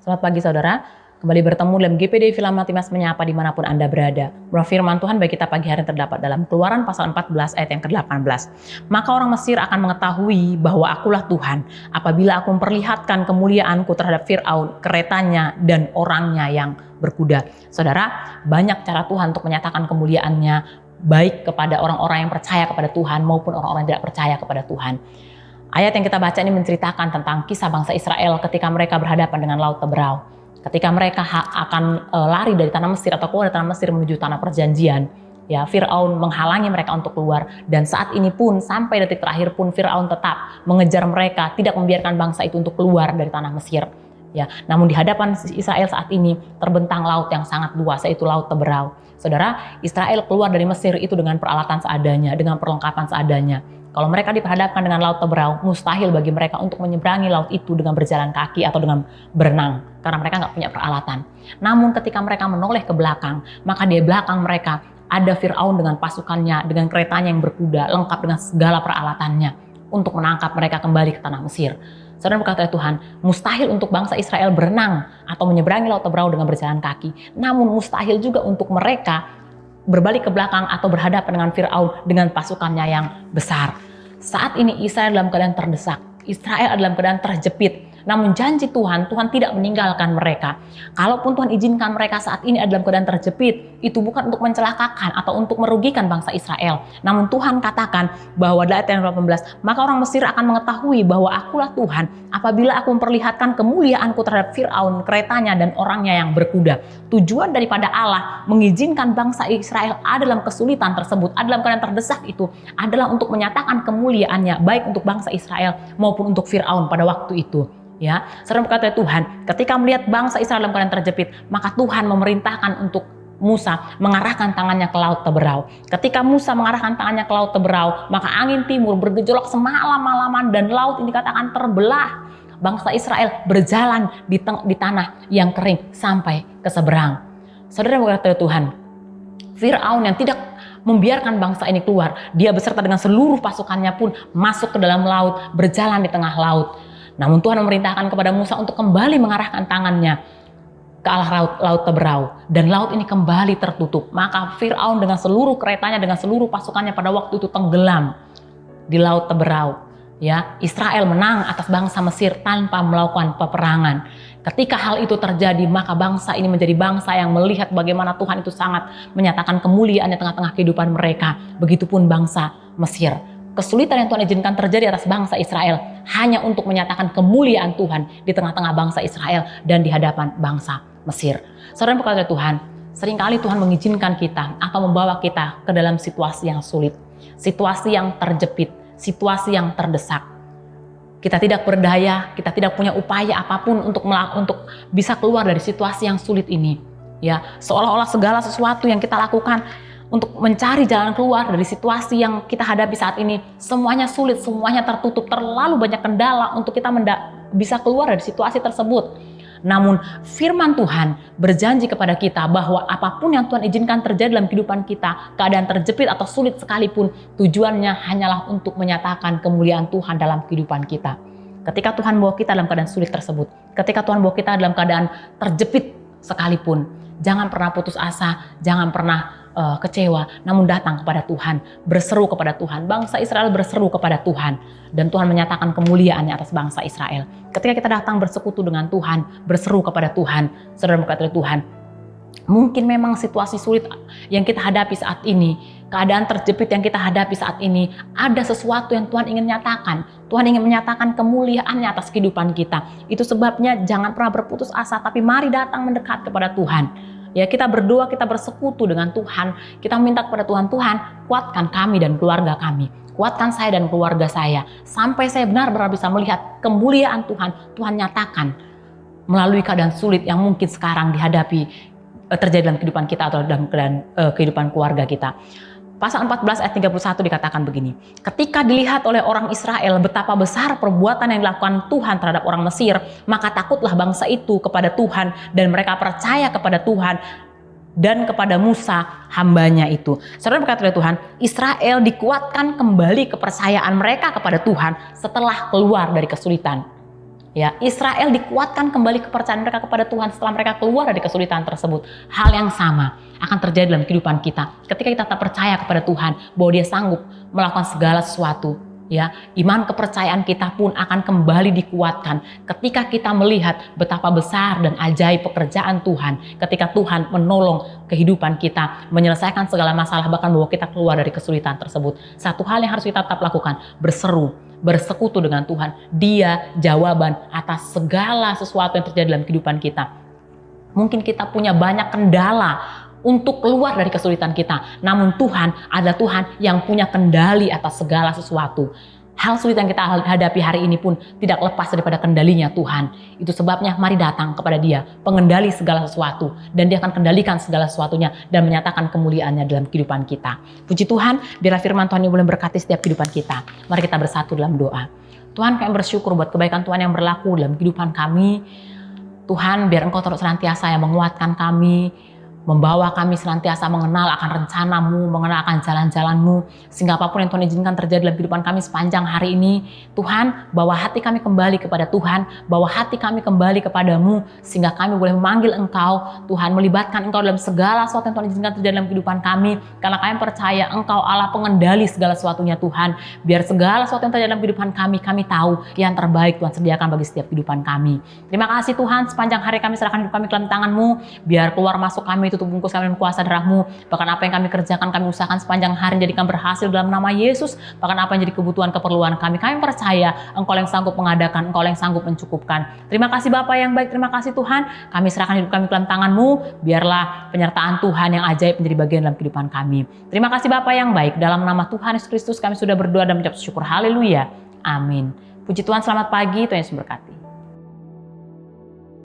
Selamat pagi saudara, kembali bertemu dalam GPD Filama Timas Menyapa dimanapun Anda berada. Bahwa firman Tuhan bagi kita pagi hari terdapat dalam Keluaran pasal 14 ayat yang ke-18. Maka orang Mesir akan mengetahui bahwa akulah Tuhan apabila aku memperlihatkan kemuliaanku terhadap Fir'aun, keretanya dan orangnya yang berkuda. Saudara, banyak cara Tuhan untuk menyatakan kemuliaannya baik kepada orang-orang yang percaya kepada Tuhan maupun orang-orang yang tidak percaya kepada Tuhan. Ayat yang kita baca ini menceritakan tentang kisah bangsa Israel ketika mereka berhadapan dengan Laut Teberau. Ketika mereka akan lari dari tanah Mesir atau keluar dari tanah Mesir menuju tanah perjanjian, ya Fir'aun menghalangi mereka untuk keluar. Dan saat ini pun sampai detik terakhir pun Fir'aun tetap mengejar mereka, tidak membiarkan bangsa itu untuk keluar dari tanah Mesir. Ya, namun di hadapan Israel saat ini terbentang laut yang sangat luas, yaitu Laut Teberau. Saudara, Israel keluar dari Mesir itu dengan peralatan seadanya, dengan perlengkapan seadanya. Kalau mereka diperhadapkan dengan Laut Teberau, mustahil bagi mereka untuk menyeberangi laut itu dengan berjalan kaki atau dengan berenang, karena mereka nggak punya peralatan. Namun ketika mereka menoleh ke belakang, maka di belakang mereka ada Fir'aun dengan pasukannya, dengan keretanya yang berkuda, lengkap dengan segala peralatannya untuk menangkap mereka kembali ke tanah Mesir. Saudara, berkata Tuhan, mustahil untuk bangsa Israel berenang atau menyeberangi Laut Teberau dengan berjalan kaki. Namun mustahil juga untuk mereka berbalik ke belakang atau berhadapan dengan Fir'aun dengan pasukannya yang besar. Saat ini Israel dalam keadaan terdesak. Israel dalam keadaan terjepit. Namun janji Tuhan tidak meninggalkan mereka. Kalaupun Tuhan izinkan mereka saat ini dalam keadaan terjepit, itu bukan untuk mencelakakan atau untuk merugikan bangsa Israel. Namun Tuhan katakan bahwa di ayat yang 18, maka orang Mesir akan mengetahui bahwa akulah Tuhan apabila aku memperlihatkan kemuliaanku terhadap Fir'aun, keretanya dan orangnya yang berkuda. Tujuan daripada Allah mengizinkan bangsa Israel ada dalam kesulitan tersebut, ada dalam keadaan terdesak itu adalah untuk menyatakan kemuliaannya baik untuk bangsa Israel maupun untuk Fir'aun pada waktu itu. Ya, saudara, berkata Tuhan, ketika melihat bangsa Israel dalam keadaan terjepit, maka Tuhan memerintahkan untuk Musa mengarahkan tangannya ke Laut Teberau. Ketika Musa mengarahkan tangannya ke Laut Teberau, maka angin timur bergejolak semalam-malaman dan laut ini dikatakan terbelah. Bangsa Israel berjalan di tanah yang kering sampai ke seberang. Saudara, berkata Tuhan, Fir'aun yang tidak membiarkan bangsa ini keluar, dia beserta dengan seluruh pasukannya pun masuk ke dalam laut, berjalan di tengah laut. Namun Tuhan memerintahkan kepada Musa untuk kembali mengarahkan tangannya ke arah Laut Teberau. Dan laut ini kembali tertutup. Maka Fir'aun dengan seluruh keretanya, dengan seluruh pasukannya pada waktu itu tenggelam di Laut Teberau. Ya, Israel menang atas bangsa Mesir tanpa melakukan peperangan. Ketika hal itu terjadi, maka bangsa ini menjadi bangsa yang melihat bagaimana Tuhan itu sangat menyatakan kemuliaan di tengah-tengah kehidupan mereka. Begitupun bangsa Mesir. Kesulitan yang Tuhan izinkan terjadi atas bangsa Israel hanya untuk menyatakan kemuliaan Tuhan di tengah-tengah bangsa Israel dan di hadapan bangsa Mesir. Saudara, berkata Tuhan, seringkali Tuhan mengizinkan kita atau membawa kita ke dalam situasi yang sulit, situasi yang terjepit, situasi yang terdesak. Kita tidak berdaya, kita tidak punya upaya apapun untuk bisa keluar dari situasi yang sulit ini. Ya, seolah-olah segala sesuatu yang kita lakukan untuk mencari jalan keluar dari situasi yang kita hadapi saat ini, semuanya sulit, semuanya tertutup, terlalu banyak kendala untuk kita bisa keluar dari situasi tersebut. Namun firman Tuhan berjanji kepada kita bahwa apapun yang Tuhan izinkan terjadi dalam kehidupan kita, keadaan terjepit atau sulit sekalipun, tujuannya hanyalah untuk menyatakan kemuliaan Tuhan dalam kehidupan kita. Ketika Tuhan bawa kita dalam keadaan sulit tersebut, ketika Tuhan bawa kita dalam keadaan terjepit sekalipun, jangan pernah putus asa, jangan pernah kecewa, namun datang kepada Tuhan, berseru kepada Tuhan. Bangsa Israel berseru kepada Tuhan dan Tuhan menyatakan kemuliaannya atas bangsa Israel. Ketika kita datang bersekutu dengan Tuhan, berseru kepada Tuhan, saudara, berkata Tuhan, mungkin memang situasi sulit yang kita hadapi saat ini, keadaan terjepit yang kita hadapi saat ini, ada sesuatu yang Tuhan ingin nyatakan. Tuhan ingin menyatakan kemuliaannya atas kehidupan kita. Itu sebabnya jangan pernah berputus asa, tapi mari datang mendekat kepada Tuhan. Ya, kita berdoa, kita bersekutu dengan Tuhan. Kita minta kepada Tuhan, Tuhan kuatkan kami dan keluarga kami. Kuatkan saya dan keluarga saya. Sampai saya benar-benar bisa melihat kemuliaan Tuhan. Tuhan nyatakan melalui keadaan sulit yang mungkin sekarang dihadapi, terjadi dalam kehidupan kita atau dalam kehidupan keluarga kita. Pasal 14 ayat 31 dikatakan begini. Ketika dilihat oleh orang Israel betapa besar perbuatan yang dilakukan Tuhan terhadap orang Mesir, maka takutlah bangsa itu kepada Tuhan dan mereka percaya kepada Tuhan dan kepada Musa hambanya itu. Saudara, berkata Tuhan, Israel dikuatkan kembali kepercayaan mereka kepada Tuhan setelah keluar dari kesulitan. Ya, Israel dikuatkan kembali kepercayaan mereka kepada Tuhan setelah mereka keluar dari kesulitan tersebut. Hal yang sama akan terjadi dalam kehidupan kita. Ketika kita tak percaya kepada Tuhan bahwa Dia sanggup melakukan segala sesuatu, ya, iman kepercayaan kita pun akan kembali dikuatkan ketika kita melihat betapa besar dan ajaib pekerjaan Tuhan, ketika Tuhan menolong kehidupan kita, menyelesaikan segala masalah, bahkan bahwa kita keluar dari kesulitan tersebut. Satu hal yang harus kita tetap lakukan, berseru, bersekutu dengan Tuhan. Dia jawaban atas segala sesuatu yang terjadi dalam kehidupan kita. Mungkin kita punya banyak kendala untuk keluar dari kesulitan kita, namun Tuhan adalah Tuhan yang punya kendali atas segala sesuatu. Hal sulit yang kita hadapi hari ini pun tidak lepas daripada kendalinya Tuhan. Itu sebabnya mari datang kepada Dia, pengendali segala sesuatu, dan Dia akan kendalikan segala sesuatunya dan menyatakan kemuliaannya dalam kehidupan kita. Puji Tuhan, biarlah firman Tuhan yang boleh berkati setiap kehidupan kita. Mari kita bersatu dalam doa. Tuhan, kami bersyukur buat kebaikan Tuhan yang berlaku dalam kehidupan kami. Tuhan, biar Engkau terus senantiasa yang menguatkan kami, membawa kami senantiasa mengenal akan rencana-Mu, mengenal akan jalan-jalan-Mu, sehingga apapun yang Tuhan izinkan terjadi dalam kehidupan kami sepanjang hari ini, Tuhan, bawa hati kami kembali kepada Tuhan, bawa hati kami kembali kepadamu, sehingga kami boleh memanggil Engkau, Tuhan, melibatkan Engkau dalam segala sesuatu yang Tuhan izinkan terjadi dalam kehidupan kami, karena kami percaya Engkau Allah pengendali segala sesuatunya Tuhan. Biar segala sesuatu yang terjadi dalam kehidupan kami tahu yang terbaik Tuhan sediakan bagi setiap kehidupan kami. Terima kasih Tuhan, sepanjang hari kami serahkan hidup kami ke dalam tangan-Mu, biar keluar masuk kami tutup bungkus kami dengan kuasa darah-Mu. Bahkan apa yang kami kerjakan, kami usahakan sepanjang hari jadikan berhasil dalam nama Yesus. Bahkan apa yang jadi kebutuhan keperluan kami percaya Engkau yang sanggup mengadakan, Engkau yang sanggup mencukupkan. Terima kasih Bapa yang baik, terima kasih Tuhan. Kami serahkan hidup kami ke dalam tangan-Mu. Biarlah penyertaan Tuhan yang ajaib menjadi bagian dalam kehidupan kami. Terima kasih Bapa yang baik. Dalam nama Tuhan Yesus Kristus kami sudah berdoa dan mengucap syukur. Haleluya. Amin. Puji Tuhan, selamat pagi. Tuhan Yesus berkati.